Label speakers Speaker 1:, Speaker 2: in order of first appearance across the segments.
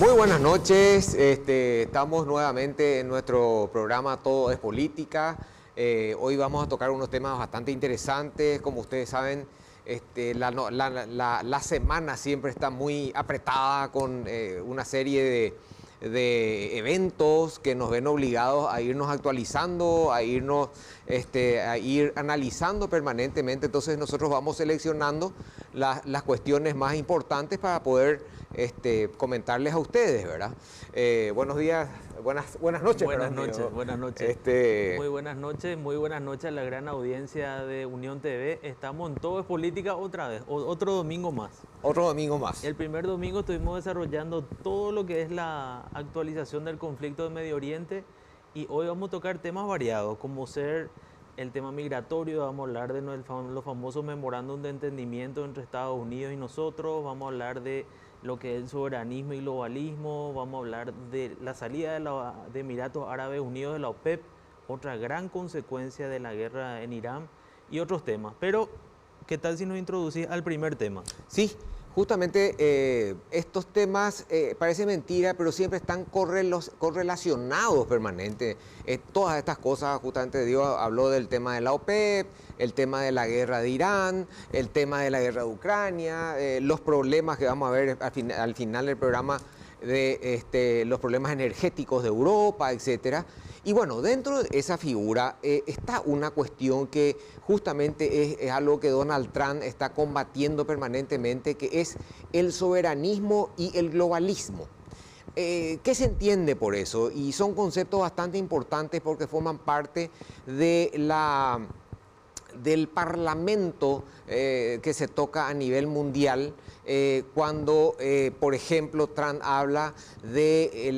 Speaker 1: Muy buenas noches, estamos nuevamente en nuestro programa Todo es Política. Hoy vamos a tocar unos temas bastante interesantes. Como ustedes saben, la semana siempre está muy apretada con una serie de eventos que nos ven obligados a irnos actualizando, a ir analizando permanentemente. Entonces nosotros vamos seleccionando las cuestiones más importantes para poder comentarles a ustedes, ¿verdad? Buenos días, buenas noches.
Speaker 2: Buenas noches, buenas noches. Muy buenas noches a la gran audiencia de Unión TV. Estamos en Todo es Política otra vez, otro domingo más.
Speaker 1: Otro domingo más.
Speaker 2: El primer domingo estuvimos desarrollando todo lo que es la actualización del conflicto de Medio Oriente y hoy vamos a tocar temas variados, como ser el tema migratorio, vamos a hablar de los famosos memorándum de entendimiento entre Estados Unidos y nosotros, vamos a hablar de lo que es el soberanismo y globalismo, vamos a hablar de la salida de Emiratos Árabes Unidos de la OPEP, otra gran consecuencia de la guerra en Irán y otros temas. Pero, ¿qué tal si nos introducís al primer tema?
Speaker 1: Sí, justamente estos temas parece mentira, pero siempre están correlacionados permanente. Todas estas cosas, justamente Dios habló del tema de la OPEP, el tema de la guerra de Irán, el tema de la guerra de Ucrania, los problemas que vamos a ver al final del programa de los problemas energéticos de Europa, etcétera. Y bueno, dentro de esa figura está una cuestión que justamente es algo que Donald Trump está combatiendo permanentemente, que es el soberanismo y el globalismo. ¿Qué se entiende por eso? Y son conceptos bastante importantes porque forman parte de del parlamento que se toca a nivel mundial cuando, por ejemplo, Trump habla de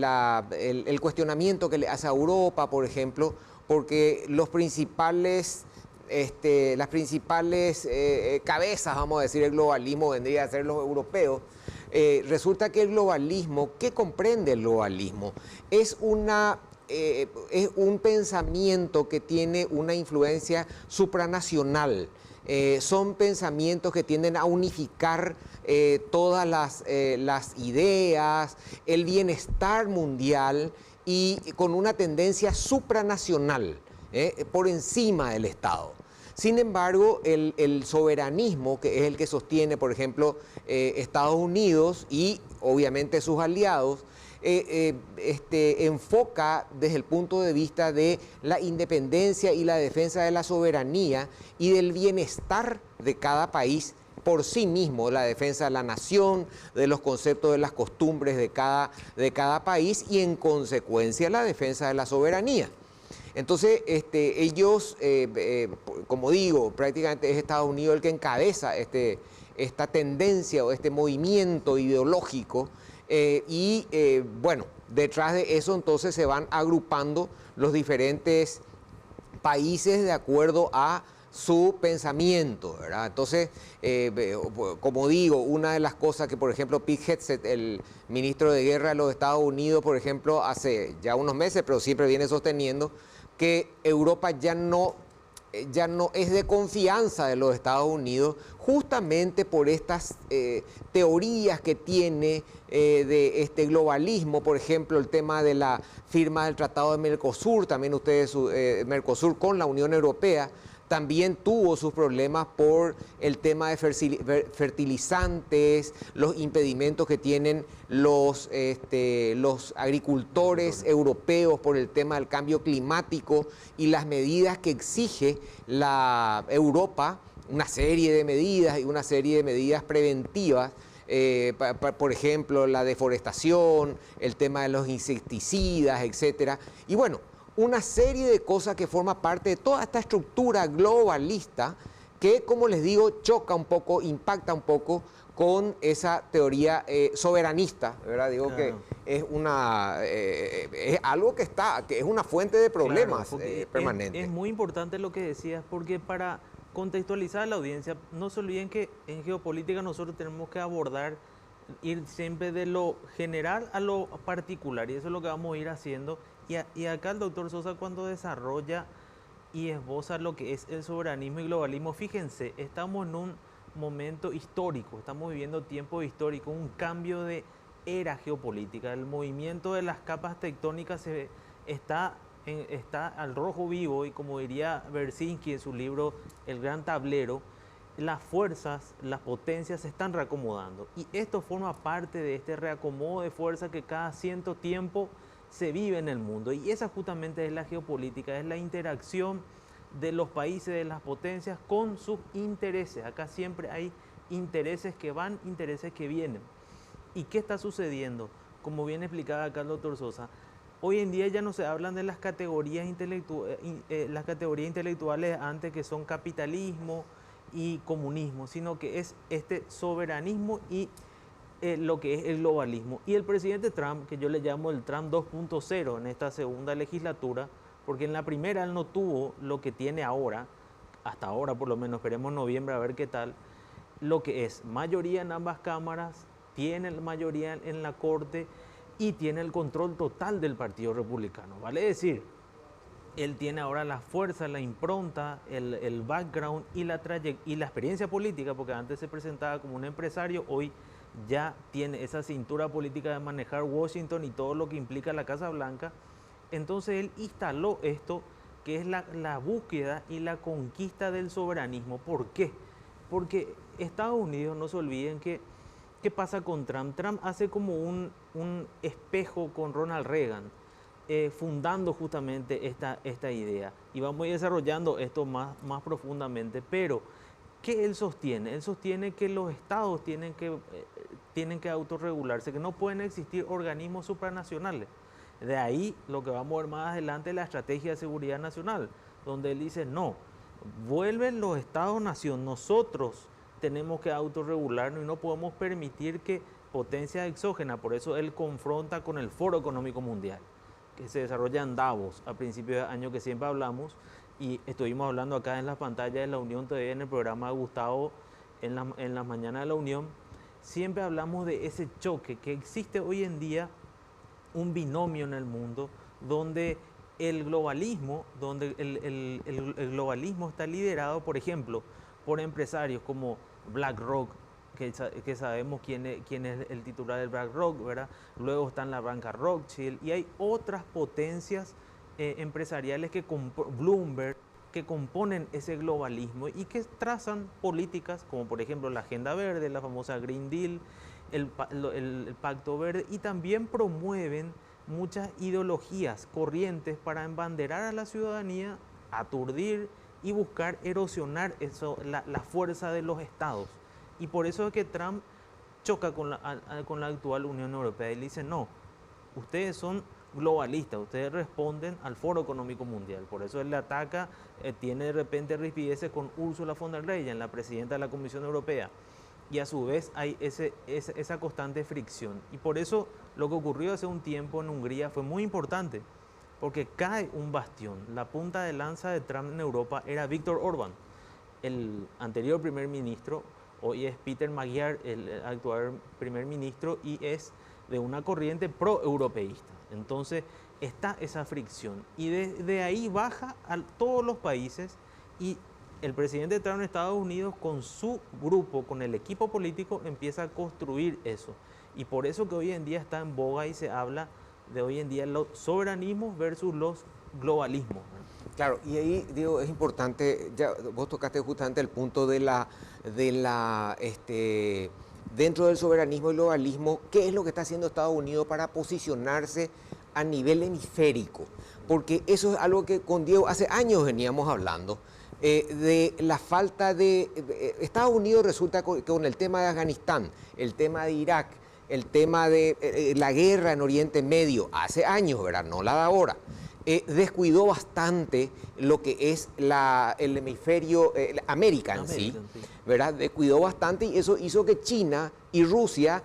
Speaker 1: el cuestionamiento que le hace a Europa, por ejemplo, porque las principales cabezas, vamos a decir, el globalismo vendría a ser los europeos. Resulta que el globalismo, ¿qué comprende el globalismo? Es un pensamiento que tiene una influencia supranacional. Son pensamientos que tienden a unificar todas las ideas, el bienestar mundial y con una tendencia supranacional, por encima del Estado. Sin embargo, el soberanismo, que es el que sostiene, por ejemplo, Estados Unidos y obviamente sus aliados, enfoca desde el punto de vista de la independencia y la defensa de la soberanía y del bienestar de cada país por sí mismo, la defensa de la nación, de los conceptos de las costumbres de cada país y en consecuencia la defensa de la soberanía. Entonces, ellos, como digo, prácticamente es Estados Unidos el que encabeza esta tendencia o este movimiento ideológico. Bueno, detrás de eso entonces se van agrupando los diferentes países de acuerdo a su pensamiento, ¿verdad? Entonces, como digo, una de las cosas que, por ejemplo, Pete Hegseth, el ministro de Guerra de los Estados Unidos, por ejemplo, hace ya unos meses, pero siempre viene sosteniendo que Europa ya no es de confianza de los Estados Unidos, justamente por estas teorías que tiene de este globalismo, por ejemplo, el tema de la firma del Tratado de Mercosur, también ustedes, Mercosur con la Unión Europea, también tuvo sus problemas por el tema de fertilizantes, los impedimentos que tienen los agricultores europeos por el tema del cambio climático y las medidas que exige la Europa, una serie de medidas preventivas. Por ejemplo, la deforestación, el tema de los insecticidas, etcétera. Y bueno, una serie de cosas que forma parte de toda esta estructura globalista que, como les digo, choca un poco, impacta un poco con esa teoría soberanista, ¿verdad? Digo, claro, que es algo que es una fuente de problemas, claro, permanente.
Speaker 2: Es muy importante lo que decías, porque para contextualizar a la audiencia, no se olviden que en geopolítica nosotros tenemos que ir siempre de lo general a lo particular, y eso es lo que vamos a ir haciendo. Y acá el doctor Sosa, cuando desarrolla y esboza lo que es el soberanismo y globalismo, fíjense, estamos en un momento histórico, estamos viviendo tiempo histórico, un cambio de era geopolítica. El movimiento de las capas tectónicas está al rojo vivo y, como diría Bersinski en su libro El Gran Tablero, las fuerzas, las potencias se están reacomodando. Y esto forma parte de este reacomodo de fuerza que cada cierto tiempo se vive en el mundo. Y esa justamente es la geopolítica, es la interacción de los países, de las potencias con sus intereses. Acá siempre hay intereses que van, intereses que vienen. ¿Y qué está sucediendo? Como bien explicaba acá el doctor Sosa, hoy en día ya no se hablan de las categorías intelectuales antes, que son capitalismo y comunismo, sino que es este soberanismo y lo que es el globalismo. Y el presidente Trump, que yo le llamo el Trump 2.0 en esta segunda legislatura, porque en la primera él no tuvo lo que tiene ahora, hasta ahora por lo menos, esperemos noviembre a ver qué tal, lo que es mayoría en ambas cámaras, tiene mayoría en la Corte y tiene el control total del Partido Republicano. Vale decir, él tiene ahora la fuerza, la impronta, el background y la experiencia política, porque antes se presentaba como un empresario, hoy ya tiene esa cintura política de manejar Washington y todo lo que implica la Casa Blanca. Entonces él instaló esto, que es la búsqueda y la conquista del soberanismo. ¿Por qué? Porque Estados Unidos, no se olviden que, ¿qué pasa con Trump? Trump hace como un espejo con Ronald Reagan, fundando justamente esta idea. Y vamos a ir desarrollando esto más profundamente, pero ¿qué él sostiene? Él sostiene que los estados tienen que autorregularse, que no pueden existir organismos supranacionales. De ahí lo que vamos a ver más adelante, la estrategia de seguridad nacional, donde él dice, no, vuelven los estados-nación, nosotros tenemos que autorregularnos y no podemos permitir que potencias exógenas, por eso él confronta con el Foro Económico Mundial, que se desarrolla en Davos a principios de año, que siempre hablamos, y estuvimos hablando acá en las pantallas de La Unión TV, en el programa de Gustavo, en las mañanas de La Unión, siempre hablamos de ese choque que existe hoy en día, un binomio en el mundo, donde el globalismo, el globalismo está liderado, por ejemplo, por empresarios como BlackRock, que sabemos quién es el titular del BlackRock, ¿verdad? Luego están la banca Rothschild y hay otras potencias empresariales Bloomberg, que componen ese globalismo y que trazan políticas como por ejemplo la Agenda Verde, la famosa Green Deal, el Pacto Verde, y también promueven muchas ideologías, corrientes para embanderar a la ciudadanía, aturdir y buscar erosionar la fuerza de los estados. Y por eso es que Trump choca con la actual Unión Europea y le dice, no, ustedes son globalistas, ustedes responden al Foro Económico Mundial. Por eso él le ataca, tiene de repente rispideces con Ursula von der Leyen, la presidenta de la Comisión Europea. Y a su vez hay esa constante fricción. Y por eso lo que ocurrió hace un tiempo en Hungría fue muy importante, porque cae un bastión. La punta de lanza de Trump en Europa era Viktor Orbán, el anterior primer ministro. Hoy es Peter Magyar, el actual primer ministro, y es de una corriente pro-europeísta. Entonces está esa fricción. Y de ahí baja a todos los países, y el presidente Trump en Estados Unidos, con su grupo, con el equipo político, empieza a construir eso. Y por eso que hoy en día está en boga y se habla de hoy en día los soberanismos versus los globalismos.
Speaker 1: Claro, y ahí, digo, es importante, ya vos tocaste justamente el punto dentro del soberanismo y globalismo, ¿qué es lo que está haciendo Estados Unidos para posicionarse a nivel hemisférico? Porque eso es algo que con Diego hace años veníamos hablando, de la falta de... Estados Unidos resulta con el tema de Afganistán, el tema de Irak, el tema de la guerra en Oriente Medio, hace años, ¿verdad? No la de ahora. Descuidó bastante lo que es el hemisferio, América en sí, ¿verdad? Descuidó bastante y eso hizo que China y Rusia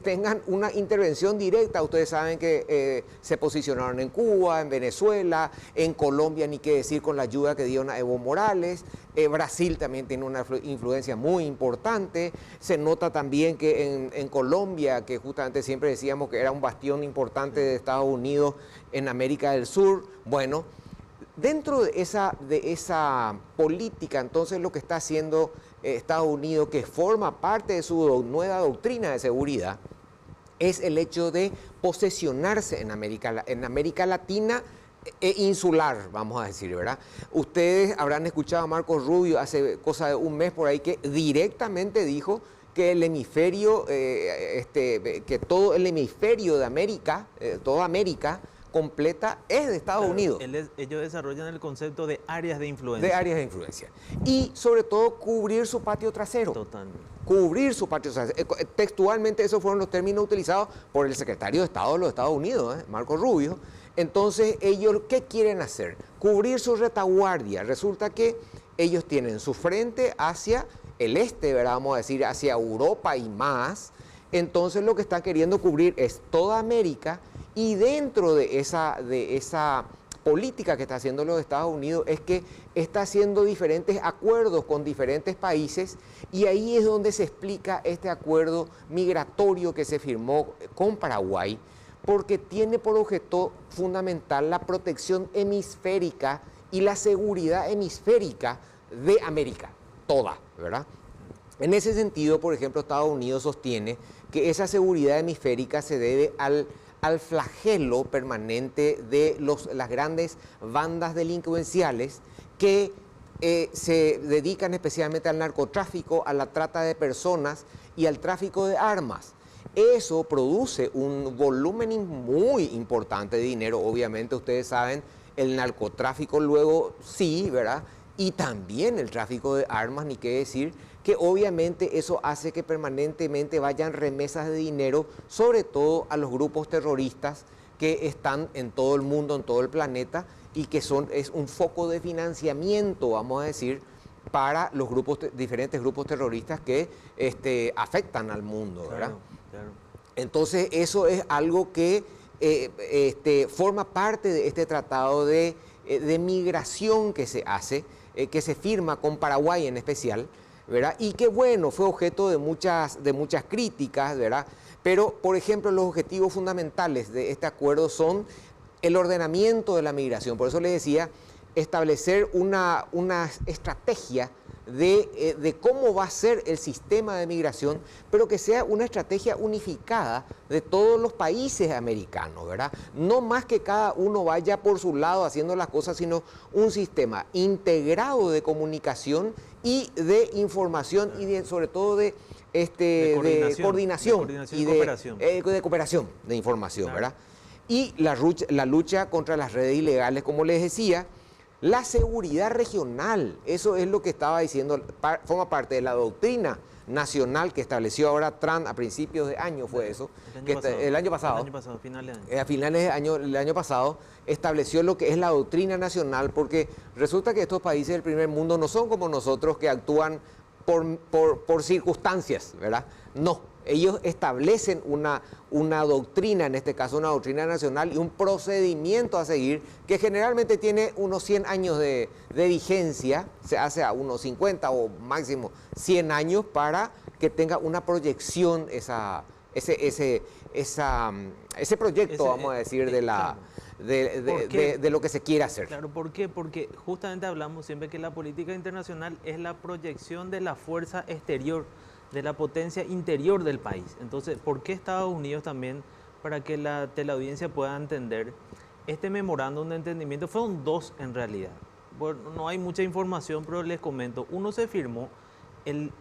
Speaker 1: tengan una intervención directa. Ustedes saben que se posicionaron en Cuba, en Venezuela, en Colombia, ni qué decir con la ayuda que dieron a Evo Morales. Brasil también tiene una influencia muy importante. Se nota también que en Colombia, que justamente siempre decíamos que era un bastión importante de Estados Unidos en América del Sur, bueno, dentro de esa política, entonces lo que está haciendo Estados Unidos, que forma parte de su nueva doctrina de seguridad, es el hecho de posesionarse en América Latina e insular, vamos a decir, ¿verdad? Ustedes habrán escuchado a Marco Rubio hace cosa de un mes por ahí que directamente dijo que el hemisferio, que todo el hemisferio de América, toda América completa es de Estados Unidos.
Speaker 2: Ellos desarrollan el concepto de áreas de influencia.
Speaker 1: De áreas de influencia. Y sobre todo cubrir su patio trasero.
Speaker 2: Totalmente.
Speaker 1: Cubrir su patio trasero. Textualmente esos fueron los términos utilizados por el secretario de Estado de los Estados Unidos, Marco Rubio. Entonces ellos, ¿qué quieren hacer? Cubrir su retaguardia. Resulta que ellos tienen su frente hacia el este, ¿verdad? Vamos a decir, hacia Europa y más. Entonces lo que están queriendo cubrir es toda América, y dentro de esa política que está haciendo los Estados Unidos es que está haciendo diferentes acuerdos con diferentes países, y ahí es donde se explica este acuerdo migratorio que se firmó con Paraguay, porque tiene por objeto fundamental la protección hemisférica y la seguridad hemisférica de América, toda, ¿verdad? En ese sentido, por ejemplo, Estados Unidos sostiene que esa seguridad hemisférica se debe al flagelo permanente de las grandes bandas delincuenciales que se dedican especialmente al narcotráfico, a la trata de personas y al tráfico de armas. Eso produce un volumen muy importante de dinero, obviamente ustedes saben, el narcotráfico luego sí, ¿verdad? Y también el tráfico de armas, ni qué decir, que obviamente eso hace que permanentemente vayan remesas de dinero, sobre todo a los grupos terroristas que están en todo el mundo, en todo el planeta, y que es un foco de financiamiento, vamos a decir, para los diferentes grupos terroristas que afectan al mundo, ¿verdad?
Speaker 2: Claro.
Speaker 1: Entonces eso es algo que forma parte de este tratado de migración que se hace, que se firma con Paraguay en especial, ¿verdad? Y que bueno, fue objeto de muchas críticas, ¿verdad? Pero, por ejemplo, los objetivos fundamentales de este acuerdo son el ordenamiento de la migración. Por eso les decía, establecer una estrategia de cómo va a ser el sistema de migración, pero que sea una estrategia unificada de todos los países americanos, ¿verdad? No más que cada uno vaya por su lado haciendo las cosas, sino un sistema integrado de comunicación y de información y sobre todo de coordinación y de cooperación de información, claro. ¿Verdad? Y la lucha contra las redes ilegales, como les decía. La seguridad regional, eso es lo que estaba diciendo, forma parte de la doctrina nacional que estableció ahora Trump a principios de año, fue eso. El año pasado,
Speaker 2: finales de año.
Speaker 1: A finales de año, el año pasado, estableció lo que es la doctrina nacional, porque resulta que estos países del primer mundo no son como nosotros que actúan por circunstancias, ¿verdad? No, ellos establecen una doctrina, en este caso una doctrina nacional y un procedimiento a seguir que generalmente tiene unos 100 años de vigencia, se hace a unos 50 o máximo 100 años para que tenga una proyección ese proyecto, vamos a decir, de lo que se quiere hacer.
Speaker 2: Claro, ¿por qué? Porque justamente hablamos siempre que la política internacional es la proyección de la fuerza exterior, de la potencia interior del país. Entonces, ¿por qué Estados Unidos también, para que la teleaudiencia pueda entender, este memorándum de entendimiento, fueron dos en realidad? Bueno, no hay mucha información, pero les comento. Uno se firmó el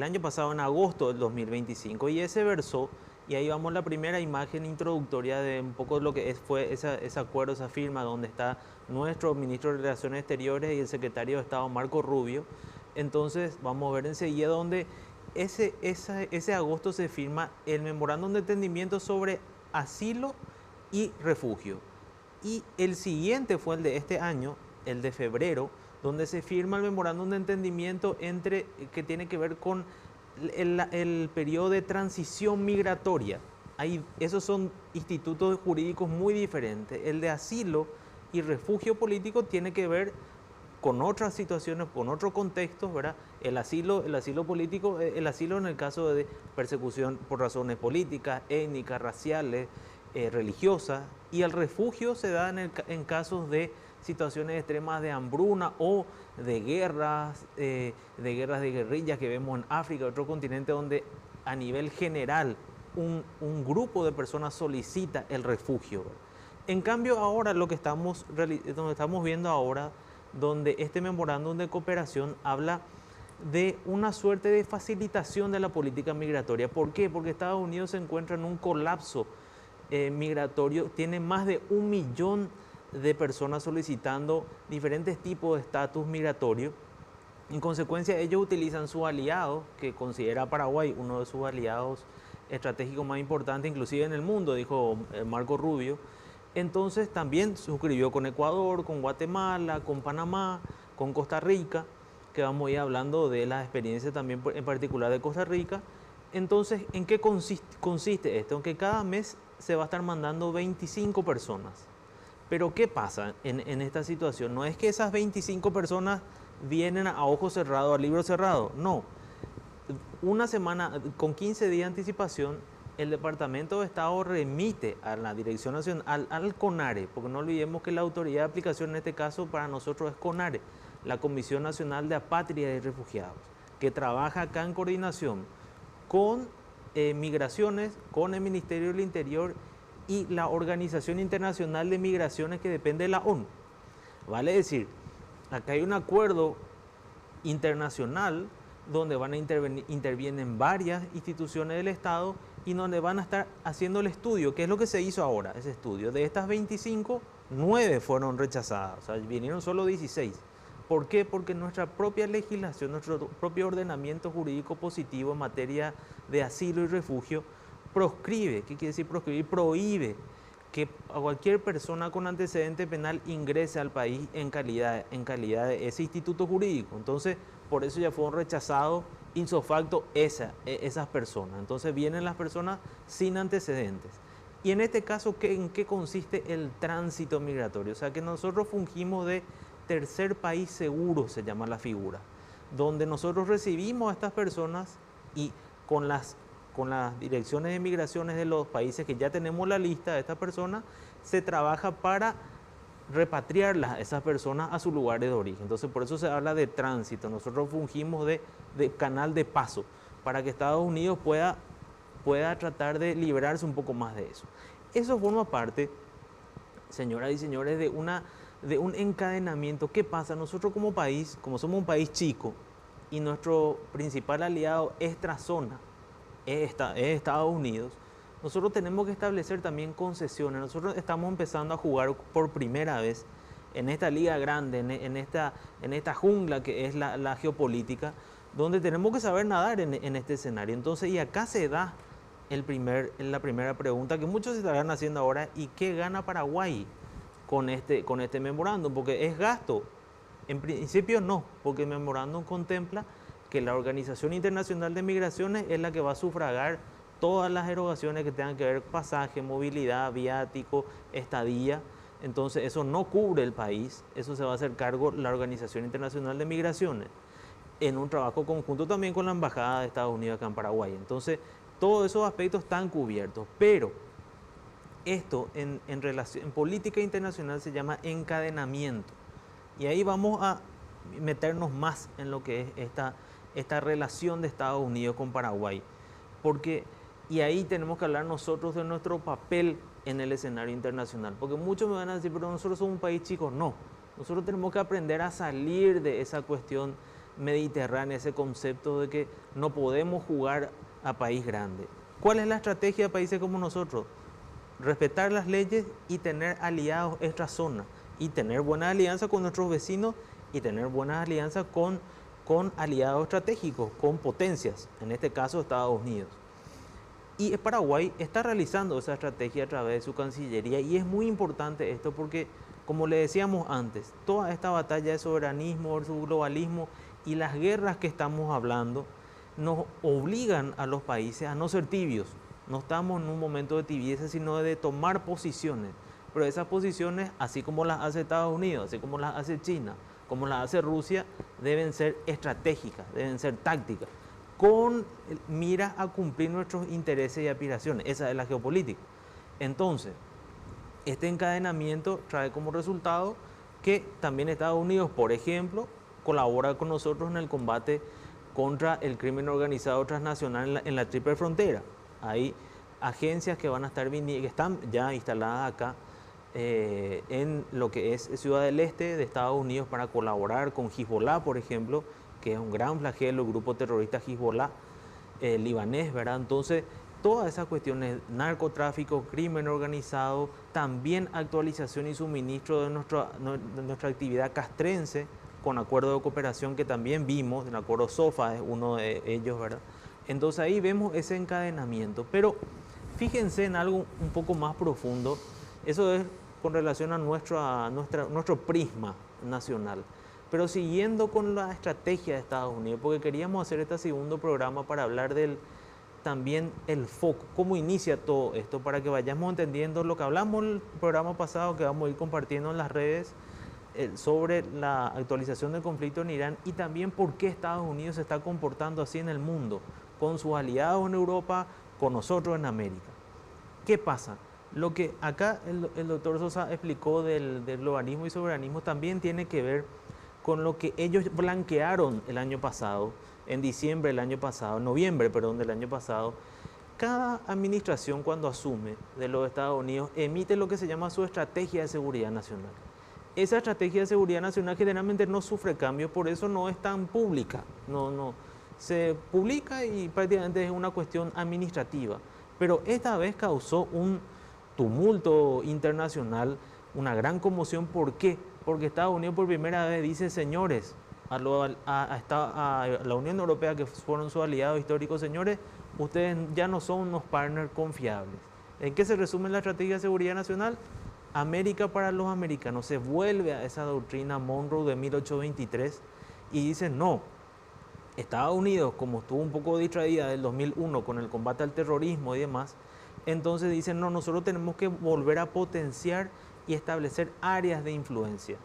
Speaker 2: año pasado, en agosto del 2025, y ese versó, y ahí vamos la primera imagen introductoria de un poco lo que fue ese acuerdo, esa firma, donde está nuestro ministro de Relaciones Exteriores y el secretario de Estado, Marco Rubio. Entonces, vamos a ver enseguida donde ese agosto se firma el memorándum de entendimiento sobre asilo y refugio. Y el siguiente fue el de este año, el de febrero, donde se firma el memorándum de entendimiento que tiene que ver con el periodo de transición migratoria. Esos son institutos jurídicos muy diferentes. El de asilo y refugio político tiene que ver con otras situaciones, con otros contextos, ¿verdad? El asilo político, el asilo en el caso de persecución por razones políticas, étnicas, raciales, religiosas, y el refugio se da en casos de situaciones extremas de hambruna o de guerras de guerrillas que vemos en África, otro continente donde a nivel general un grupo de personas solicita el refugio. En cambio, ahora lo que estamos viendo ahora, donde este memorándum de cooperación habla de una suerte de facilitación de la política migratoria. ¿Por qué? Porque Estados Unidos se encuentra en un colapso migratorio, tiene más de 1 millón de personas solicitando diferentes tipos de estatus migratorio. En consecuencia, ellos utilizan su aliado, que considera Paraguay uno de sus aliados estratégicos más importantes, inclusive en el mundo, dijo Marco Rubio. Entonces también suscribió con Ecuador, con Guatemala, con Panamá, con Costa Rica, que vamos a ir hablando de las experiencias también en particular de Costa Rica. Entonces, ¿en qué consiste esto? En que cada mes se va a estar mandando 25 personas. Pero ¿qué pasa en esta situación? No es que esas 25 personas vienen a ojo cerrado, a libro cerrado. No. Una semana, con 15 días de anticipación, el Departamento de Estado remite a la Dirección Nacional, al CONARE, porque no olvidemos que la autoridad de aplicación en este caso para nosotros es CONARE, la Comisión Nacional de Apátridas y Refugiados, que trabaja acá en coordinación con Migraciones, con el Ministerio del Interior y la Organización Internacional de Migraciones que depende de la ONU. Vale decir, acá hay un acuerdo internacional donde intervienen varias instituciones del Estado y donde van a estar haciendo el estudio, que es lo que se hizo ahora, ese estudio. De estas 25, 9 fueron rechazadas, o sea, vinieron solo 16. ¿Por qué? Porque nuestra propia legislación, nuestro propio ordenamiento jurídico positivo en materia de asilo y refugio proscribe. ¿Qué quiere decir proscribir? Prohíbe que a cualquier persona con antecedente penal ingrese al país en calidad de ese instituto jurídico. Entonces, por eso ya fueron rechazados ipso facto esas personas. Entonces vienen las personas sin antecedentes. Y en este caso, ¿en qué consiste el tránsito migratorio? O sea, que nosotros fungimos de tercer país seguro, se llama la figura, donde nosotros recibimos a estas personas y con las direcciones de migraciones de los países que ya tenemos la lista de estas personas, se trabaja para repatriarlas a esas personas a su lugar de origen. Entonces, por eso se habla de tránsito. Nosotros fungimos de canal de paso para que Estados Unidos pueda tratar de librarse un poco más de eso. Eso forma parte, señoras y señores, de un encadenamiento. ¿Qué pasa? Nosotros como país, como somos un país chico y nuestro principal aliado extrazona es Estados Unidos, nosotros tenemos que establecer también concesiones. Nosotros estamos empezando a jugar por primera vez en esta liga grande, en esta jungla que es la geopolítica, donde tenemos que saber nadar en este escenario. Entonces, y acá se da la primera pregunta que muchos se estarán haciendo ahora: ¿y qué gana Paraguay con este memorándum? Porque es gasto. En principio no, porque el memorándum contempla que la Organización Internacional de Migraciones es la que va a sufragar todas las erogaciones que tengan que ver con pasaje, movilidad, viático, estadía. Entonces eso no cubre el país, eso se va a hacer cargo la Organización Internacional de Migraciones, en un trabajo conjunto también con la Embajada de Estados Unidos acá en Paraguay. Entonces todos esos aspectos están cubiertos, pero esto en política internacional se llama encadenamiento. Y ahí vamos a meternos más en lo que es esta relación de Estados Unidos con Paraguay. Y ahí tenemos que hablar nosotros de nuestro papel en el escenario internacional. Porque muchos me van a decir, pero nosotros somos un país chico. No, nosotros tenemos que aprender a salir de esa cuestión mediterránea, ese concepto de que no podemos jugar a país grande. ¿Cuál es la estrategia de países como nosotros? Respetar las leyes y tener aliados extrazona, y tener buenas alianzas con nuestros vecinos y tener buenas alianzas con aliados estratégicos, con potencias, en este caso Estados Unidos. Y Paraguay está realizando esa estrategia a través de su Cancillería, y es muy importante esto porque, como le decíamos antes, toda esta batalla de soberanismo versus globalismo y las guerras que estamos hablando nos obligan a los países a no ser tibios. No estamos en un momento de tibieza, sino de tomar posiciones. Pero esas posiciones, así como las hace Estados Unidos, así como las hace China, como las hace Rusia, deben ser estratégicas, deben ser tácticas, con miras a cumplir nuestros intereses y aspiraciones. Esa es la geopolítica. Entonces, este encadenamiento trae como resultado que también Estados Unidos, por ejemplo, colabora con nosotros en el combate contra el crimen organizado transnacional en la triple frontera. Ahí agencias que van a estar que están ya instaladas acá en lo que es Ciudad del Este de Estados Unidos para colaborar con Hezbollah, por ejemplo, que es un gran flagelo, el grupo terrorista Hezbollah libanés, ¿verdad? Entonces, todas esas cuestiones, narcotráfico, crimen organizado, también actualización y suministro de nuestra actividad castrense, con acuerdo de cooperación que también vimos, el acuerdo SOFA es uno de ellos, ¿verdad? Entonces ahí vemos ese encadenamiento. Pero fíjense en algo un poco más profundo, eso es con relación a nuestro prisma nacional. Pero siguiendo con la estrategia de Estados Unidos, porque queríamos hacer este segundo programa para hablar también el foco, cómo inicia todo esto, para que vayamos entendiendo lo que hablamos el programa pasado, que vamos a ir compartiendo en las redes, sobre la actualización del conflicto en Irán y también por qué Estados Unidos se está comportando así en el mundo, con sus aliados en Europa, con nosotros en América. ¿Qué pasa? Lo que acá el doctor Sosa explicó del globalismo y soberanismo también tiene que ver con lo que ellos blanquearon el año pasado, en diciembre del año pasado, noviembre, perdón, del año pasado. Cada administración cuando asume de los Estados Unidos emite lo que se llama su estrategia de seguridad nacional. Esa estrategia de seguridad nacional generalmente no sufre cambios, por eso no es tan pública. No, se publica y prácticamente es una cuestión administrativa. Pero esta vez causó un tumulto internacional, una gran conmoción. ¿Por qué? Porque Estados Unidos por primera vez dice, señores, a la Unión Europea, que fueron sus aliados históricos, señores, ustedes ya no son unos partners confiables. ¿En qué se resume la estrategia de seguridad nacional? América para los americanos. Se vuelve a esa doctrina Monroe de 1823 y dice, no, Estados Unidos, como estuvo un poco distraída del 2001 con el combate al terrorismo y demás, entonces dicen, no, nosotros tenemos que volver a potenciar y establecer áreas de influencia.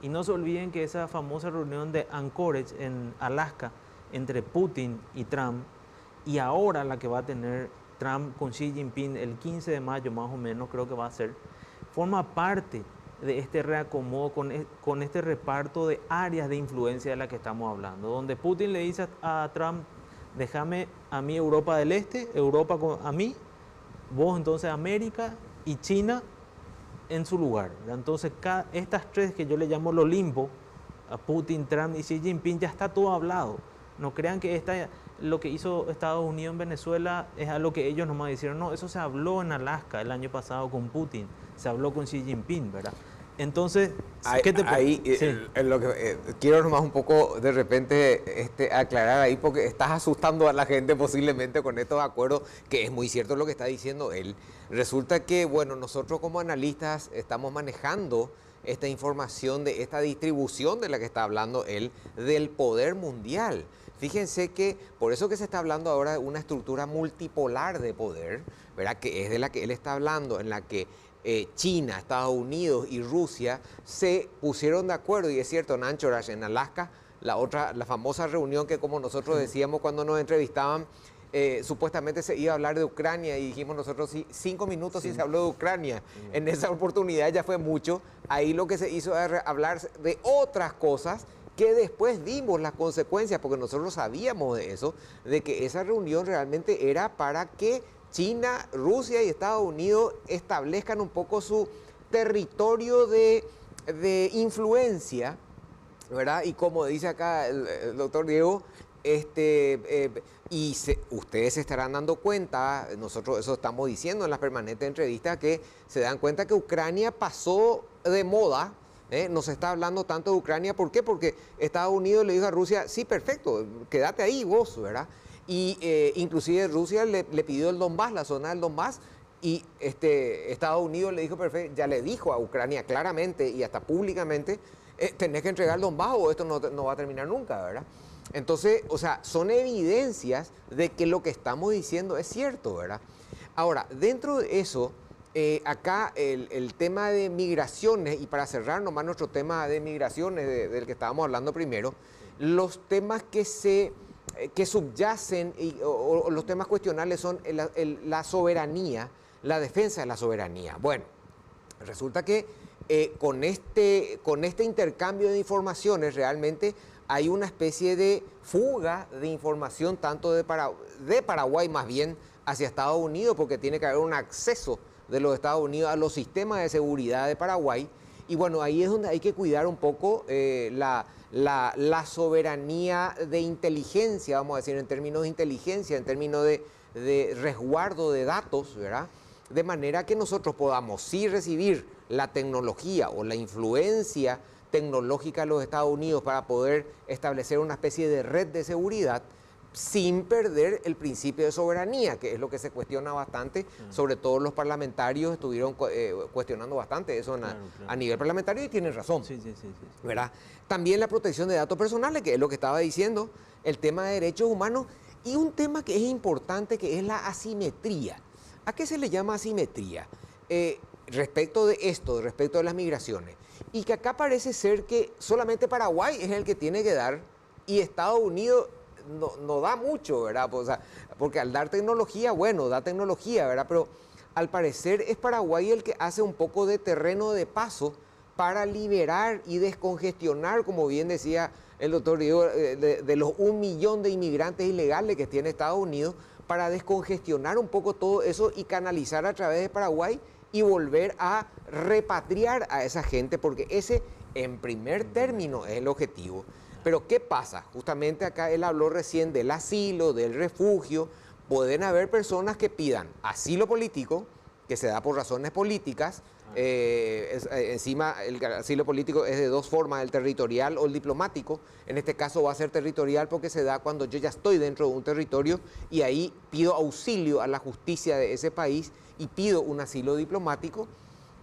Speaker 2: Y no se olviden que esa famosa reunión de Anchorage en Alaska entre Putin y Trump, y ahora la que va a tener Trump con Xi Jinping el 15 de mayo más o menos, creo que va a ser, forma parte de este reacomodo con este reparto de áreas de influencia de la que estamos hablando, donde Putin le dice a Trump, déjame a mí Europa del Este, Europa a mí, vos entonces América y China en su lugar. Entonces estas tres que yo le llamo los limbo, a Putin, Trump y Xi Jinping, ya está todo hablado. No crean que lo que hizo Estados Unidos en Venezuela es algo que ellos nomás hicieron. No, eso se habló en Alaska el año pasado con Putin, se habló con Xi Jinping, ¿verdad? Entonces,
Speaker 1: ¿qué te ahí lo que quiero nomás un poco de repente aclarar ahí, porque estás asustando a la gente posiblemente con estos acuerdos, que es muy cierto lo que está diciendo él. Resulta que, bueno, nosotros como analistas estamos manejando esta información de esta distribución de la que está hablando él, del poder mundial. Fíjense que por eso que se está hablando ahora de una estructura multipolar de poder, ¿verdad? Que es de la que él está hablando, en la que China, Estados Unidos y Rusia se pusieron de acuerdo, y es cierto, en Anchorage, en Alaska, la famosa reunión que, como nosotros decíamos cuando nos entrevistaban, supuestamente se iba a hablar de Ucrania, y dijimos nosotros, 5 minutos sí se habló de Ucrania. En esa oportunidad ya fue mucho. Ahí lo que se hizo es hablar de otras cosas que después vimos las consecuencias, porque nosotros sabíamos de eso, de que esa reunión realmente era para que China, Rusia y Estados Unidos establezcan un poco su territorio de influencia, ¿verdad? Y como dice acá el doctor Diego, ustedes se estarán dando cuenta, nosotros eso estamos diciendo en las permanentes entrevistas, que se dan cuenta que Ucrania pasó de moda. No se está hablando tanto de Ucrania. ¿Por qué? Porque Estados Unidos le dijo a Rusia, sí, perfecto, quédate ahí vos, ¿verdad? Y inclusive Rusia le pidió el Donbass, la zona del Donbass, y Estados Unidos le dijo, perfecto, ya le dijo a Ucrania claramente y hasta públicamente, tenés que entregar el Donbass o esto no va a terminar nunca, ¿verdad? Entonces, o sea, son evidencias de que lo que estamos diciendo es cierto, ¿verdad? Ahora, dentro de eso, acá el tema de migraciones, y para cerrar nomás nuestro tema de migraciones del que estábamos hablando primero, los temas que subyacen o los temas cuestionables son la soberanía, la defensa de la soberanía. Bueno, resulta que con este intercambio de informaciones realmente hay una especie de fuga de información tanto de Paraguay más bien hacia Estados Unidos, porque tiene que haber un acceso de los Estados Unidos a los sistemas de seguridad de Paraguay. Y bueno, ahí es donde hay que cuidar un poco la soberanía de inteligencia, vamos a decir, en términos de inteligencia, en términos de resguardo de datos, ¿verdad? De manera que nosotros podamos sí recibir la tecnología o la influencia tecnológica de los Estados Unidos para poder establecer una especie de red de seguridad, sin perder el principio de soberanía, que es lo que se cuestiona bastante, sobre todo los parlamentarios estuvieron cuestionando bastante eso a nivel parlamentario y tienen razón,
Speaker 2: Sí.
Speaker 1: ¿verdad? También la protección de datos personales, que es lo que estaba diciendo, el tema de derechos humanos y un tema que es importante, que es la asimetría. ¿A qué se le llama asimetría? Respecto de esto, respecto de las migraciones, y que acá parece ser que solamente Paraguay es el que tiene que dar y Estados Unidos no da mucho, ¿verdad? O sea, porque al dar tecnología, bueno, da tecnología, ¿verdad? Pero al parecer es Paraguay el que hace un poco de terreno de paso para liberar y descongestionar, como bien decía el doctor Diego, de los 1 millón de inmigrantes ilegales que tiene Estados Unidos, para descongestionar un poco todo eso y canalizar a través de Paraguay y volver a repatriar a esa gente, porque ese en primer término es el objetivo. Pero ¿qué pasa? Justamente acá él habló recién del asilo, del refugio. Pueden haber personas que pidan asilo político, que se da por razones políticas. Encima el asilo político es de dos formas, el territorial o el diplomático. En este caso va a ser territorial porque se da cuando yo ya estoy dentro de un territorio y ahí pido auxilio a la justicia de ese país y pido un asilo diplomático,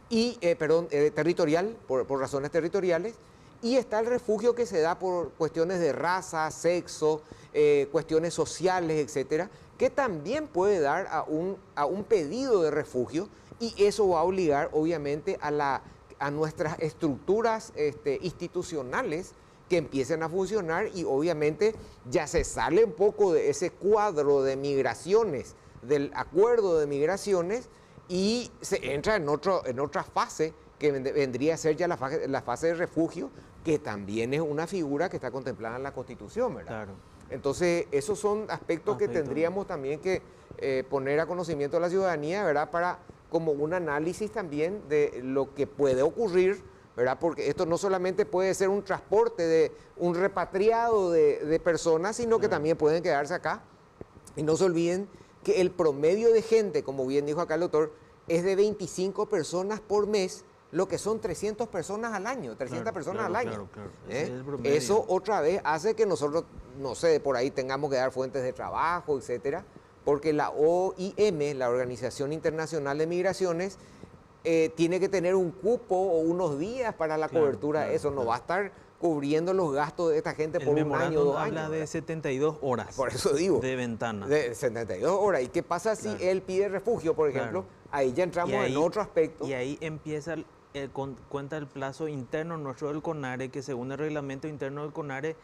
Speaker 1: territorial, por razones territoriales. Y está el refugio que se da por cuestiones de raza, sexo, cuestiones sociales, etcétera, que también puede dar a un pedido de refugio, y eso va a obligar obviamente a nuestras estructuras institucionales que empiecen a funcionar, y obviamente ya se sale un poco de ese cuadro de migraciones, del acuerdo de migraciones, y se entra en otra fase que vendría a ser ya la fase de refugio, que también es una figura que está contemplada en la Constitución, ¿verdad?
Speaker 2: Claro.
Speaker 1: Entonces, esos son aspectos que tendríamos también que poner a conocimiento de la ciudadanía, ¿verdad? Para como un análisis también de lo que puede ocurrir, ¿verdad? Porque esto no solamente puede ser un transporte de un repatriado de personas, sino que también pueden quedarse acá. Y no se olviden que el promedio de gente, como bien dijo acá el doctor, es de 25 personas por mes, lo que son 300 personas al año, 300 personas al año.
Speaker 2: Claro.
Speaker 1: Eso otra vez hace que nosotros, no sé, por ahí tengamos que dar fuentes de trabajo, etcétera, porque la OIM, la Organización Internacional de Migraciones, tiene que tener un cupo o unos días para la cobertura. Eso no va a estar cubriendo los gastos de esta gente por un año o 2 años.
Speaker 2: Habla de 72 horas.
Speaker 1: Por eso digo.
Speaker 2: De ventana.
Speaker 1: De 72 horas. ¿Y qué pasa si él pide refugio, por ejemplo? Ahí ya entramos en otro aspecto.
Speaker 2: Y ahí empieza, cuenta el plazo interno nuestro del CONARE, que según el reglamento interno del CONARE,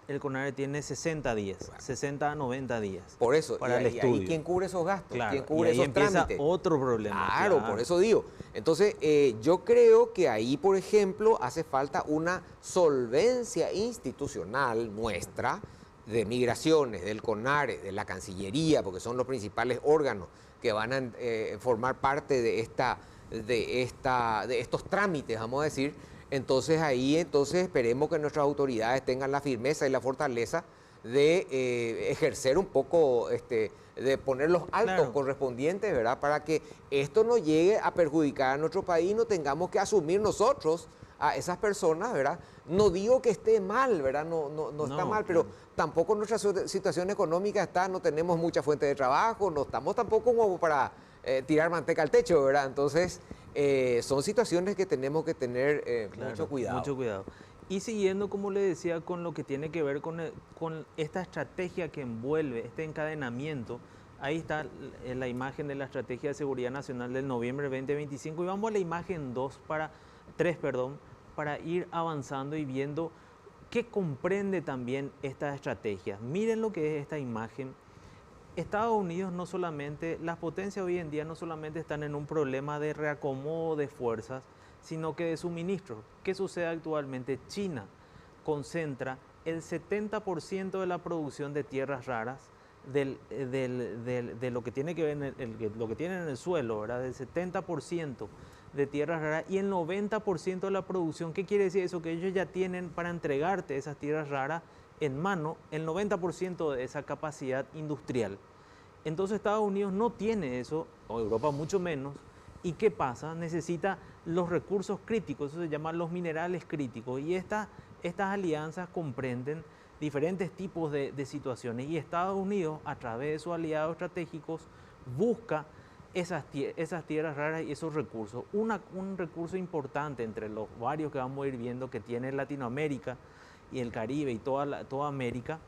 Speaker 2: el CONARE tiene 60 días, 60 a 90 días.
Speaker 1: Por eso,
Speaker 2: para el estudio.
Speaker 1: ¿Y quién cubre esos gastos?
Speaker 2: Claro,
Speaker 1: ¿Quién cubre
Speaker 2: y ahí
Speaker 1: esos
Speaker 2: empieza
Speaker 1: trámites?
Speaker 2: Otro problema.
Speaker 1: Claro, por eso digo. Entonces, yo creo que ahí, por ejemplo, hace falta una solvencia institucional nuestra, de migraciones, del CONARE, de la Cancillería, porque son los principales órganos que van a formar parte de estos trámites, vamos a decir. Entonces ahí esperemos que nuestras autoridades tengan la firmeza y la fortaleza de ejercer un poco, de poner los altos correspondientes, ¿verdad? Para que esto no llegue a perjudicar a nuestro país, no tengamos que asumir nosotros a esas personas, ¿verdad? No digo que esté mal, ¿verdad? No está mal, pero tampoco nuestra situación económica no tenemos mucha fuente de trabajo, no estamos tampoco como para tirar manteca al techo, ¿verdad? Entonces, son situaciones que tenemos que tener mucho cuidado.
Speaker 2: Mucho cuidado. Y siguiendo, como le decía, con lo que tiene que ver con esta estrategia que envuelve, este encadenamiento, ahí está la imagen de la Estrategia de Seguridad Nacional del noviembre 2025, y vamos a la imagen 3, para ir avanzando y viendo qué comprende también esta estrategia. Miren lo que es esta imagen. Estados Unidos no solamente, las potencias hoy en día no solamente están en un problema de reacomodo de fuerzas, sino que de suministro. ¿Qué sucede actualmente? China concentra el 70% de la producción de tierras raras, de lo que tiene que ver lo que tienen en el suelo, ¿verdad? Del 70% de tierras raras y el 90% de la producción. ¿Qué quiere decir eso? Que ellos ya tienen para entregarte esas tierras raras en mano el 90% de esa capacidad industrial. Entonces Estados Unidos no tiene eso, o Europa mucho menos. ¿Y qué pasa? Necesita los recursos críticos, eso se llama los minerales críticos. Y estas alianzas comprenden diferentes tipos de situaciones. Y Estados Unidos, a través de sus aliados estratégicos, busca esas tierras raras y esos recursos. Un recurso importante entre los varios que vamos a ir viendo que tiene Latinoamérica y el Caribe y toda América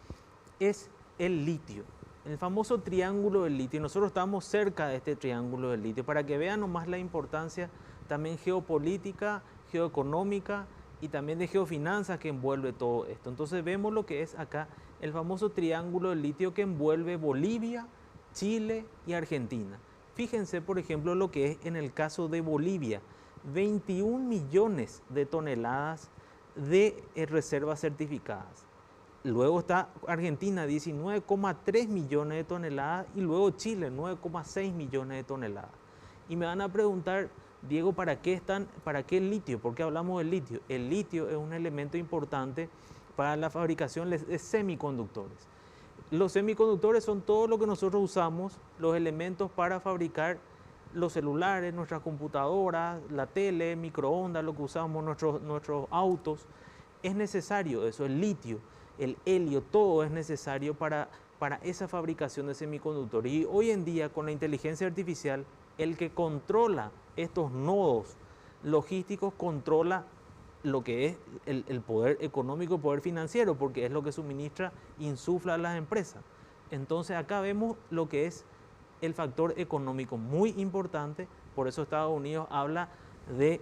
Speaker 2: es el litio. El famoso triángulo del litio. Nosotros estamos cerca de este triángulo del litio para que vean nomás la importancia también geopolítica, geoeconómica y también de geofinanzas que envuelve todo esto. Entonces vemos lo que es acá el famoso triángulo del litio que envuelve Bolivia, Chile y Argentina. Fíjense, por ejemplo, lo que es en el caso de Bolivia, 21 millones de toneladas de reservas certificadas. Luego está Argentina, 19,3 millones de toneladas y luego Chile, 9,6 millones de toneladas. Y me van a preguntar, Diego, ¿para qué el litio? ¿Por qué hablamos del litio? El litio es un elemento importante para la fabricación de semiconductores. Los semiconductros son todo lo que nosotros usamos, los elementos para fabricar los celulares, nuestras computadoras, la tele, microondas, lo que usamos, nuestros autos. Es necesario eso, el litio, el helio, todo es necesario para esa fabricación de semiconductores. Y hoy en día, con la inteligencia artificial, el que controla estos nodos logísticos controla lo que es el poder económico, el poder financiero, porque es lo que suministra, insufla a las empresas. Entonces acá vemos lo que es el factor económico muy importante, por eso Estados Unidos habla de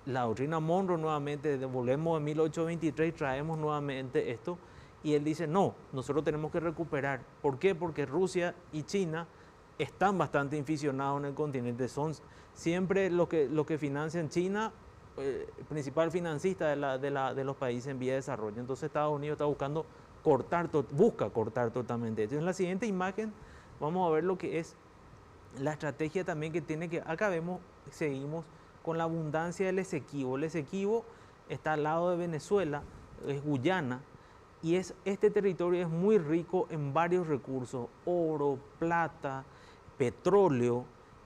Speaker 2: la doctrina Monroe nuevamente, volvemos en 1823 y traemos nuevamente esto, y él dice, no, nosotros tenemos que recuperar. ¿Por qué? Porque Rusia y China están bastante inficionados en el continente, son siempre los que financian China, principal financista de los países en vía de desarrollo. Entonces Estados Unidos está busca cortar totalmente esto. En la siguiente imagen vamos a ver lo que es la estrategia también que tiene que, acá seguimos con la abundancia del Esequibo. El Esequibo está al lado de Venezuela, es Guyana, y este territorio es muy rico en varios recursos, oro, plata, petróleo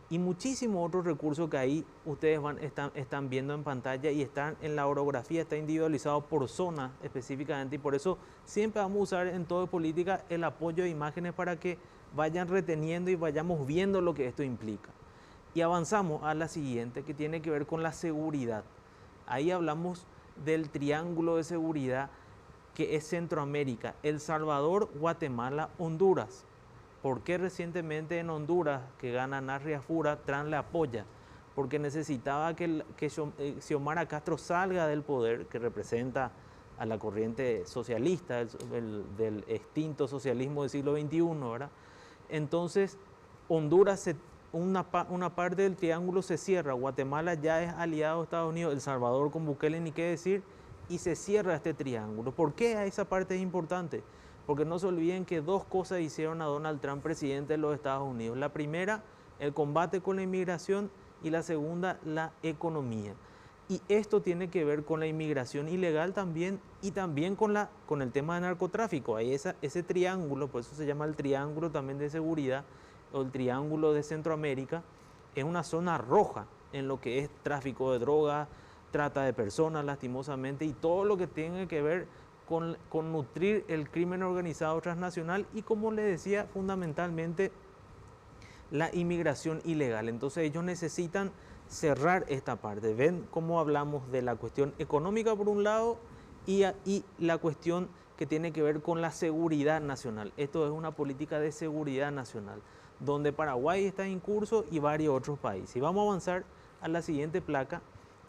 Speaker 2: y muchísimos otros recursos que ahí ustedes están viendo en pantalla y están en la orografía, está individualizado por zona específicamente, y por eso siempre vamos a usar en todo política el apoyo de imágenes para que vayan reteniendo y vayamos viendo lo que esto implica. Y avanzamos a la siguiente, que tiene que ver con la seguridad. Ahí hablamos del triángulo de seguridad que es Centroamérica, El Salvador, Guatemala, Honduras. ¿Por qué recientemente en Honduras, que gana Narri Afura, Trump le apoya? Porque necesitaba que Xiomara Castro salga del poder, que representa a la corriente socialista del extinto socialismo del siglo XXI, ¿verdad? Entonces, Honduras, una parte del triángulo se cierra, Guatemala ya es aliado de Estados Unidos, El Salvador con Bukele ni qué decir, y se cierra este triángulo. ¿Por qué esa parte es importante? Porque no se olviden que dos cosas hicieron a Donald Trump presidente de los Estados Unidos. La primera, el combate con la inmigración, y la segunda, la economía. Y esto tiene que ver con la inmigración ilegal también, y también con el tema de narcotráfico. Hay ese triángulo, por eso se llama el triángulo también de seguridad, o el triángulo de Centroamérica, es una zona roja en lo que es tráfico de drogas, trata de personas lastimosamente, y todo lo que tenga que ver con nutrir el crimen organizado transnacional y, como les decía, fundamentalmente la inmigración ilegal. Entonces ellos necesitan cerrar esta parte. Ven cómo hablamos de la cuestión económica por un lado y la cuestión que tiene que ver con la seguridad nacional. Esto es una política de seguridad nacional, donde Paraguay está en curso y varios otros países. Y vamos a avanzar a la siguiente placa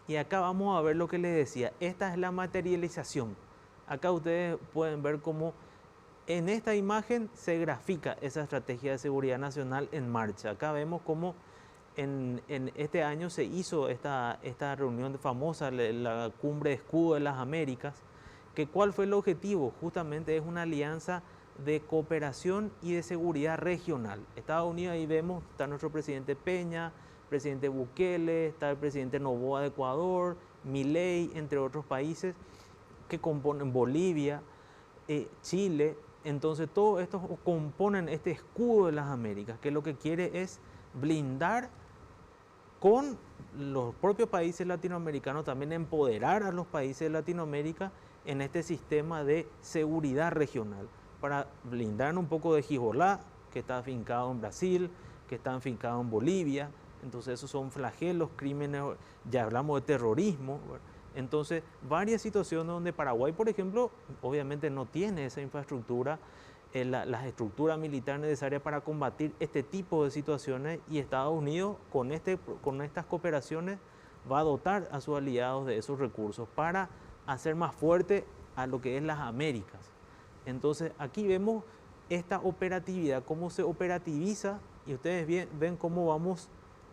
Speaker 2: y acá vamos a ver lo que les decía. Esta es la materialización. Acá ustedes pueden ver cómo en esta imagen se grafica esa estrategia de seguridad nacional en marcha. Acá vemos cómo en este año se hizo esta reunión famosa, la Cumbre de Escudo de las Américas, que ¿cuál fue el objetivo? Justamente es una alianza de cooperación y de seguridad regional. Estados Unidos, ahí vemos, está nuestro presidente Peña, presidente Bukele, está el presidente Noboa de Ecuador, Milei, entre otros países que componen Bolivia, Chile. Entonces todos estos componen este escudo de las Américas, que lo que quiere es blindar con los propios países latinoamericanos, también empoderar a los países de Latinoamérica en este sistema de seguridad regional, para blindar un poco de Hezbolá, que está afincado en Brasil, que está afincado en Bolivia. Entonces esos son flagelos, crímenes, ya hablamos de terrorismo. Entonces varias situaciones donde Paraguay, por ejemplo, obviamente no tiene esa infraestructura, las estructuras militares necesarias para combatir este tipo de situaciones, y Estados Unidos con estas cooperaciones va a dotar a sus aliados de esos recursos para hacer más fuerte a lo que es las Américas. Entonces aquí vemos esta operatividad, cómo se operativiza, y ustedes ven cómo vamos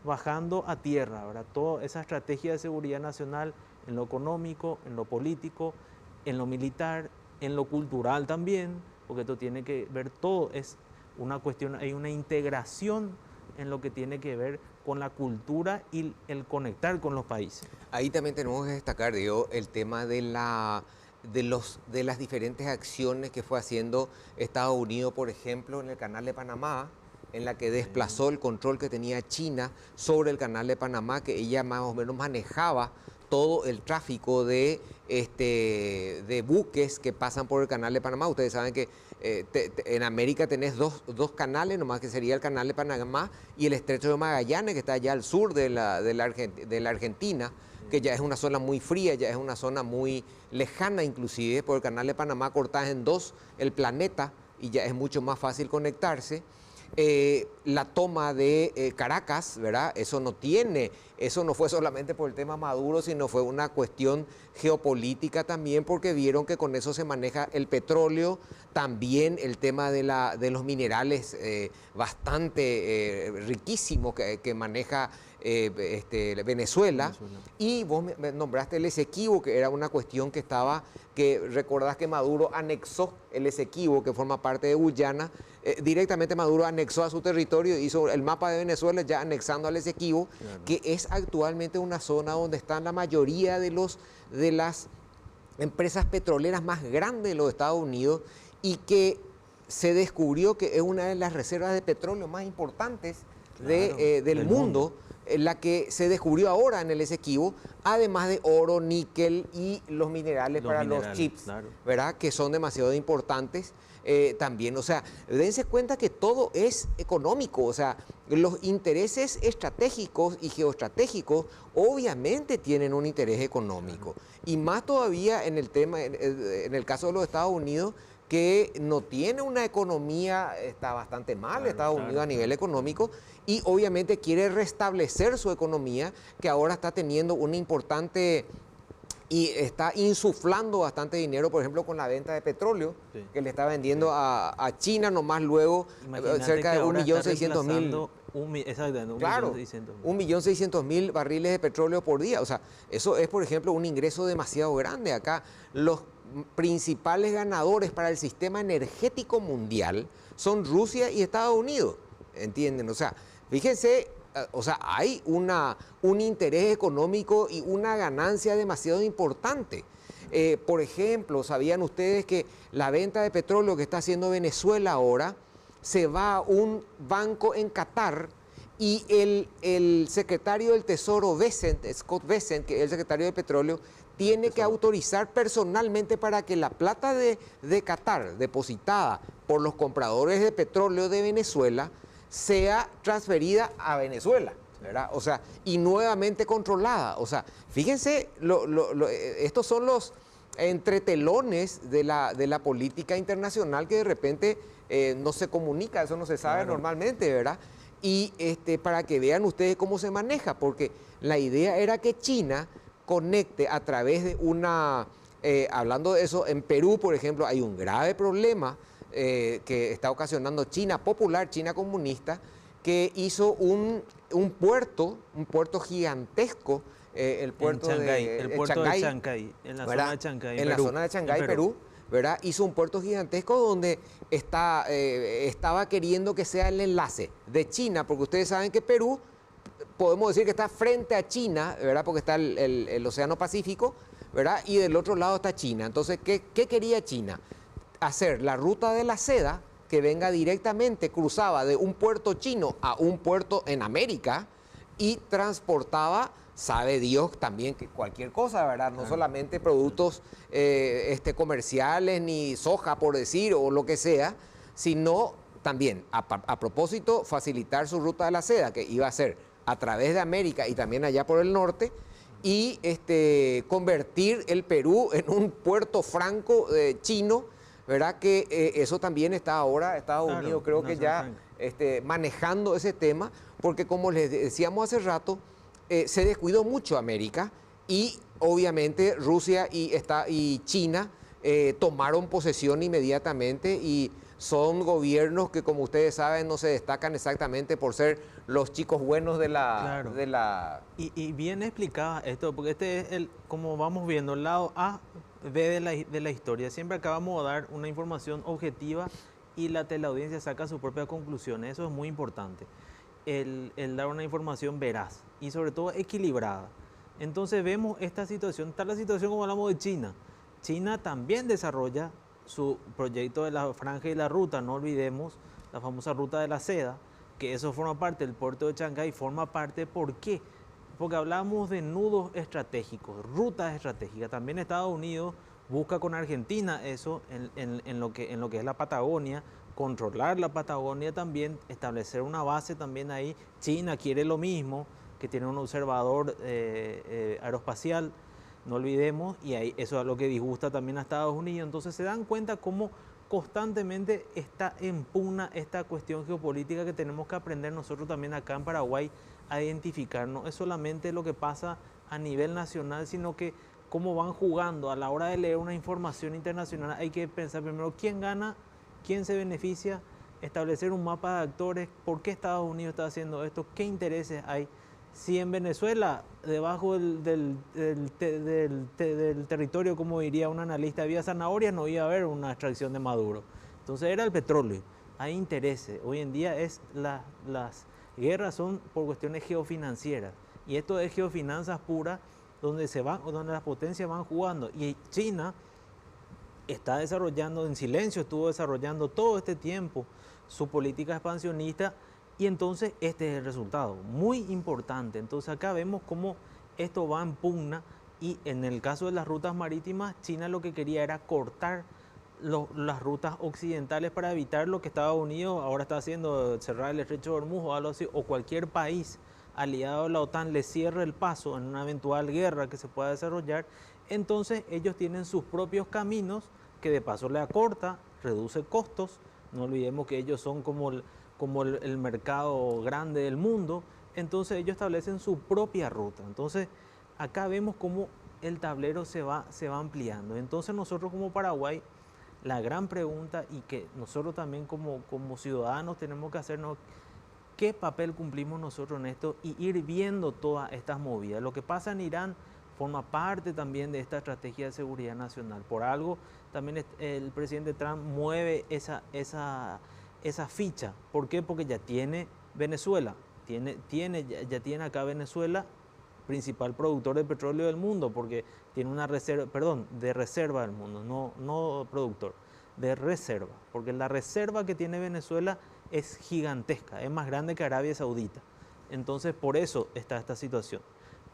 Speaker 2: bajando a tierra, ¿verdad? Toda esa estrategia de seguridad nacional en lo económico, en lo político, en lo militar, en lo cultural también, porque esto tiene que ver todo, es una cuestión, hay una integración en lo que tiene que ver con la cultura y el conectar con los países.
Speaker 1: Ahí también tenemos que destacar, Diego, el tema de las diferentes acciones que fue haciendo Estados Unidos, por ejemplo, en el Canal de Panamá, en la que desplazó el control que tenía China sobre el Canal de Panamá, que ella más o menos manejaba todo el tráfico de buques que pasan por el Canal de Panamá. Ustedes saben que en América tenés dos canales, nomás que sería el Canal de Panamá y el Estrecho de Magallanes, que está allá al sur de la Argentina, que ya es una zona muy fría, ya es una zona muy lejana inclusive, por el Canal de Panamá cortás en dos el planeta y ya es mucho más fácil conectarse. La toma de Caracas, ¿verdad? Eso no fue solamente por el tema Maduro, sino fue una cuestión geopolítica también, porque vieron que con eso se maneja el petróleo, también el tema de los minerales bastante riquísimos que maneja Venezuela. Y vos me nombraste el Esequibo, que era una cuestión que recordás que Maduro anexó el Esequibo, que forma parte de Guyana. Directamente Maduro anexó a su territorio, hizo el mapa de Venezuela ya anexando al Esequibo, claro, que es actualmente una zona donde están la mayoría de las empresas petroleras más grandes de los Estados Unidos, y que se descubrió que es una de las reservas de petróleo más importantes, claro, del mundo, la que se descubrió ahora en el Esequibo, además de oro, níquel y los minerales para los chips, claro, ¿verdad? Que son demasiado importantes. También, o sea, dense cuenta que todo es económico, o sea, los intereses estratégicos y geoestratégicos obviamente tienen un interés económico, y más todavía en el caso de los Estados Unidos, que no tiene una economía, está bastante mal, claro, Estados Unidos a nivel económico, y obviamente quiere restablecer su economía, que ahora está teniendo una importante y está insuflando bastante dinero, por ejemplo, con la venta de petróleo, sí, que le está vendiendo, sí, a China nomás luego. Imagínate, cerca de 1.600.000.
Speaker 2: Exactamente,
Speaker 1: claro, 1.600.000 barriles de petróleo por día. O sea, eso es, por ejemplo, un ingreso demasiado grande. Acá los principales ganadores para el sistema energético mundial son Rusia y Estados Unidos, ¿entienden? O sea, fíjense, o sea, hay un interés económico y una ganancia demasiado importante. Por ejemplo, ¿sabían ustedes que la venta de petróleo que está haciendo Venezuela ahora se va a un banco en Qatar, y el secretario del Tesoro, Scott Bessent, que es el secretario de Petróleo, tiene que autorizar personalmente para que la plata de Qatar, depositada por los compradores de petróleo de Venezuela, sea transferida a Venezuela, ¿verdad? O sea, y nuevamente controlada. O sea, fíjense, estos son los entretelones de la política internacional, que de repente no se comunica, eso no se sabe, claro, normalmente, ¿verdad? Y para que vean ustedes cómo se maneja, porque la idea era que China conecte a través de hablando de eso, en Perú, por ejemplo, hay un grave problema que está ocasionando China popular, China comunista, que hizo un puerto gigantesco, el puerto
Speaker 2: de Chancay, en la zona de Chancay,
Speaker 1: Perú, ¿verdad? Hizo un puerto gigantesco donde estaba queriendo que sea el enlace de China, porque ustedes saben que Perú, podemos decir que está frente a China, ¿verdad? Porque está el Océano Pacífico, ¿verdad? Y del otro lado está China. Entonces, ¿qué quería China? Hacer la ruta de la seda que venga directamente, cruzaba de un puerto chino a un puerto en América y transportaba, sabe Dios también, que cualquier cosa, ¿verdad? No solamente productos comerciales ni soja, por decir, o lo que sea, sino también, a propósito, facilitar su ruta de la seda, que iba a ser a través de América y también allá por el norte, y convertir el Perú en un puerto franco chino, ¿verdad? Que eso también está ahora, Estados Unidos creo que ya manejando ese tema, porque como les decíamos hace rato, se descuidó mucho América y obviamente Rusia y China tomaron posesión inmediatamente y son gobiernos que, como ustedes saben, no se destacan exactamente por ser los chicos buenos de la...
Speaker 2: Claro.
Speaker 1: De la...
Speaker 2: Y bien explicaba esto, porque este es como vamos viendo, el lado A, B de la historia. Siempre acabamos de dar una información objetiva y la teleaudiencia saca sus propias conclusiones. Eso es muy importante. El dar una información veraz y sobre todo equilibrada. Entonces vemos esta situación, está la situación como hablamos de China. China también desarrolla su proyecto de la franja y la ruta, no olvidemos la famosa ruta de la seda, que eso forma parte del puerto de Shanghái, forma parte, ¿por qué? Porque hablamos de nudos estratégicos, rutas estratégicas. También Estados Unidos busca con Argentina eso en lo que es la Patagonia, controlar la Patagonia también, establecer una base también ahí. China quiere lo mismo, que tiene un observador aeroespacial, no olvidemos, y ahí eso es lo que disgusta también a Estados Unidos. Entonces se dan cuenta cómo constantemente está en pugna esta cuestión geopolítica que tenemos que aprender nosotros también acá en Paraguay a identificar. No es solamente lo que pasa a nivel nacional, sino que cómo van jugando. A la hora de leer una información internacional hay que pensar primero quién gana, quién se beneficia, establecer un mapa de actores, por qué Estados Unidos está haciendo esto, qué intereses hay. Si en Venezuela, debajo del territorio, como diría un analista, había zanahorias, no iba a haber una extracción de Maduro. Entonces era el petróleo, hay intereses. Hoy en día las guerras son por cuestiones geofinancieras. Y esto es geofinanzas puras, donde las potencias van jugando. Y China está desarrollando, en silencio estuvo desarrollando todo este tiempo su política expansionista. Y entonces este es el resultado, muy importante. Entonces acá vemos cómo esto va en pugna y en el caso de las rutas marítimas, China lo que quería era cortar las rutas occidentales para evitar lo que Estados Unidos ahora está haciendo, cerrar el estrecho de Hormuz o algo así, o cualquier país aliado a la OTAN le cierre el paso en una eventual guerra que se pueda desarrollar. Entonces ellos tienen sus propios caminos que de paso le acorta, reduce costos. No olvidemos que ellos son como el mercado grande del mundo, entonces ellos establecen su propia ruta. Entonces acá vemos cómo el tablero se va ampliando. Entonces nosotros como Paraguay, la gran pregunta y que nosotros también como ciudadanos tenemos que hacernos, ¿qué papel cumplimos nosotros en esto? Y ir viendo todas estas movidas. Lo que pasa en Irán forma parte también de esta estrategia de seguridad nacional. Por algo también el presidente Trump mueve esa ficha. ¿Por qué? Porque ya tiene Venezuela, ya tiene acá Venezuela, principal productor de petróleo del mundo, porque tiene una reserva, de reserva del mundo, no productor, de reserva, porque la reserva que tiene Venezuela es gigantesca, es más grande que Arabia Saudita. Entonces, por eso está esta situación.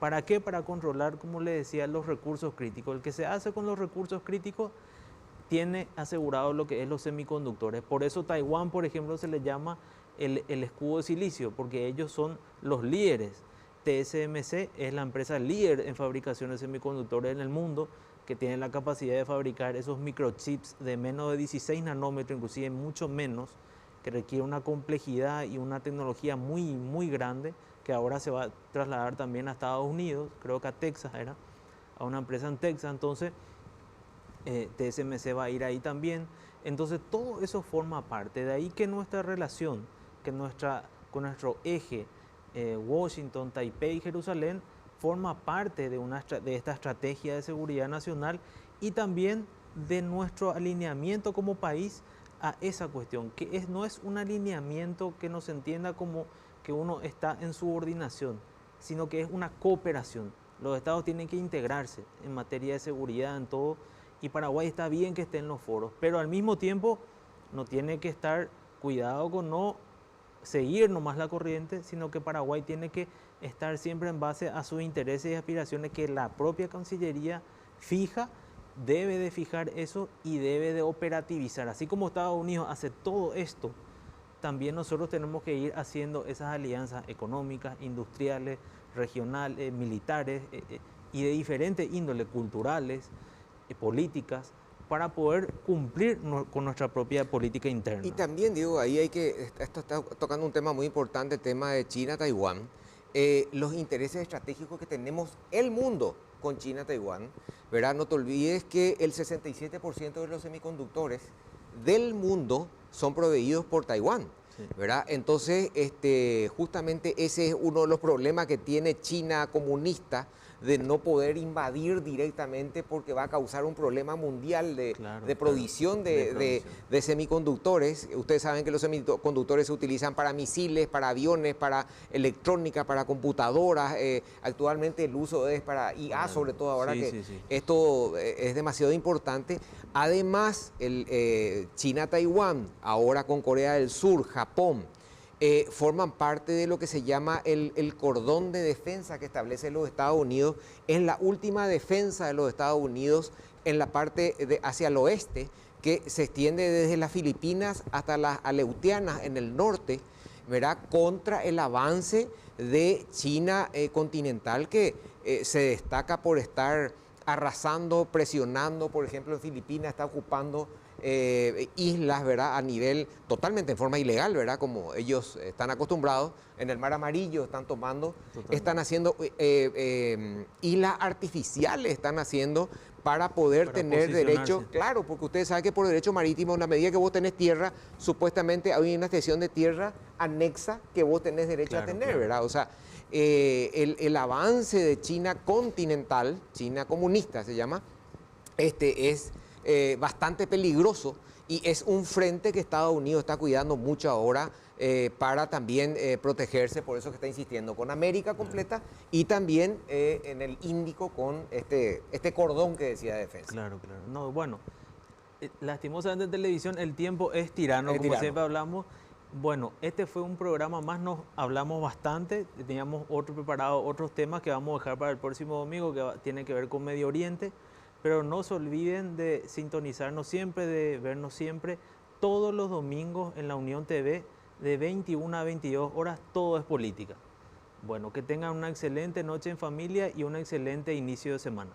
Speaker 2: ¿Para qué? Para controlar, como le decía, los recursos críticos. El que se hace con los recursos críticos tiene asegurado lo que es los semiconductores. Por eso Taiwán, por ejemplo, se le llama el escudo de silicio, porque ellos son los líderes. TSMC es la empresa líder en fabricación de semiconductores en el mundo, que tiene la capacidad de fabricar esos microchips de menos de 16 nanómetros, inclusive mucho menos, que requiere una complejidad y una tecnología muy, muy grande, que ahora se va a trasladar también a Estados Unidos, creo que a Texas era, a una empresa en Texas. Entonces TSMC va a ir ahí también. Entonces todo eso forma parte. De ahí que nuestra relación, con nuestro eje Washington, Taipei, Jerusalén, forma parte de esta estrategia de seguridad nacional y también de nuestro alineamiento como país a esa cuestión, que no es un alineamiento que nos entienda como que uno está en subordinación, sino que es una cooperación. Los estados tienen que integrarse en materia de seguridad, en todo, y Paraguay está bien que esté en los foros, pero al mismo tiempo no tiene que estar cuidado con no seguir nomás la corriente, sino que Paraguay tiene que estar siempre en base a sus intereses y aspiraciones que la propia Cancillería fija, debe de fijar eso y debe de operativizar. Así como Estados Unidos hace todo esto, también nosotros tenemos que ir haciendo esas alianzas económicas, industriales, regionales, militares y de diferentes índoles, culturales, políticas, para poder cumplir con nuestra propia política interna.
Speaker 1: Y también, digo, ahí esto está tocando un tema muy importante, el tema de China-Taiwán, los intereses estratégicos que tenemos el mundo con China-Taiwán, ¿verdad? No te olvides que el 67% de los semiconductores del mundo son proveídos por Taiwán, sí, ¿verdad? Entonces, justamente ese es uno de los problemas que tiene China comunista, de no poder invadir directamente porque va a causar un problema mundial de provisión de semiconductores. Ustedes saben que los semiconductores se utilizan para misiles, para aviones, para electrónica, para computadoras. Actualmente el uso es para IA, sobre todo ahora esto es demasiado importante. Además, China-Taiwán, ahora con Corea del Sur, Japón, forman parte de lo que se llama el cordón de defensa que establece los Estados Unidos. Es la última defensa de los Estados Unidos en la parte hacia el oeste, que se extiende desde las Filipinas hasta las Aleutianas en el norte, ¿verdad? Contra el avance de China continental, que se destaca por estar arrasando, presionando. Por ejemplo, en Filipinas está ocupando islas, ¿verdad? A nivel totalmente en forma ilegal, ¿verdad? Como ellos están acostumbrados. En el Mar Amarillo están tomando, están haciendo islas artificiales, están haciendo para poder tener derecho, claro, porque ustedes saben que por derecho marítimo, en la medida que vos tenés tierra, supuestamente hay una extensión de tierra anexa que vos tenés derecho a tener, ¿verdad? O sea, el avance de China continental, China comunista se llama, es bastante peligroso, y es un frente que Estados Unidos está cuidando mucho ahora para también protegerse. Por eso que está insistiendo con América completa y también en el Índico con este cordón que decía de defensa.
Speaker 2: Claro. No, bueno, lastimosamente en televisión el tiempo es tirano, como siempre hablamos. Bueno, este fue un programa más, nos hablamos bastante, teníamos otro preparado, otros temas que vamos a dejar para el próximo domingo, que tiene que ver con Medio Oriente, pero no se olviden de sintonizarnos siempre, de vernos siempre, todos los domingos en la Unión TV, de 21 a 22 horas, todo es política. Bueno, que tengan una excelente noche en familia y un excelente inicio de semana.